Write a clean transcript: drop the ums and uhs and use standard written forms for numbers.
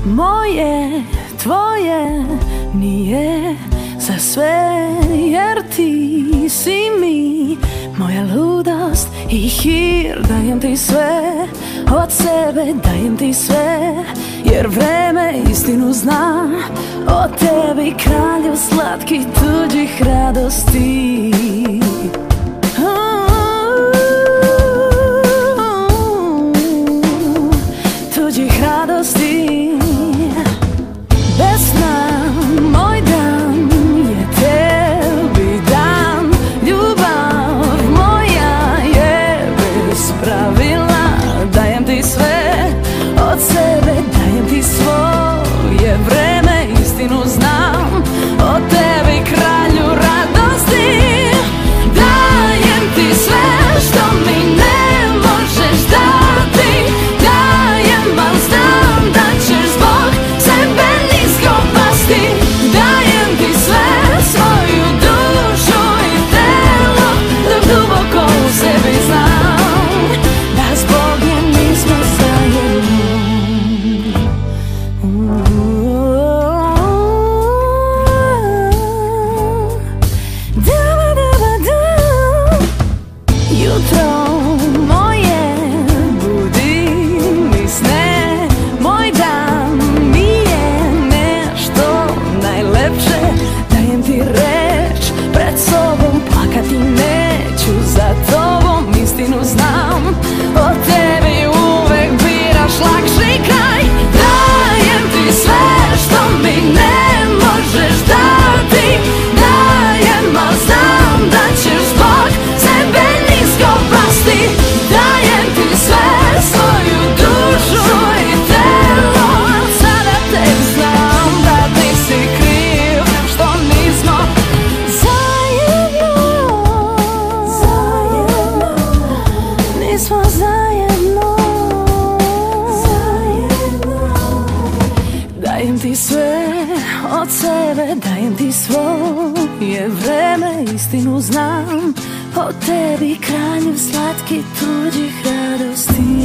Moje, tvoje nije za sve, jer ti si mi moja ludost i hir. Dajem ti sve od sebe, dajem ti sve, jer vreme istinu zna o tebi, kralju slatki tuđih radosti. Tuđih radosti. Bez sna moj dan je tebi dan. Ljubav moja je bez pravila. Dajem ti sve od sebe, dajem ti svoje vreme, istinu znam o tebi, kralju radosti. Dajem ti sve što mi ne možeš dati. Dajem, al znam da ćeš zbog sebe nisko pasti. Dajem ti sve, svoju dušu i telo, dok duboko u sebi znam da zbog nje nismo zajedno. Jutro moje, budi mi sne, moj dan mi je nešto najlepše. Dajem ti reč pred sobom, plakati neću za tobom, istinu znam o tebi, uvek biraš lakši kraj. Dajem ti sve što mi ne možeš dati. Dajem, al znam da ćeš zbog sebe nisko pasti. Dajem ti sve, svoju dušu i telo, al sada tek znam da nisi kriv što nismo zajedno. Zajedno, nismo zajedno. Zajedno. Dajem ti sve od sebe, dajem ti svoje vreme, istinu znam o tebi, kralju slatki tuđih radosti.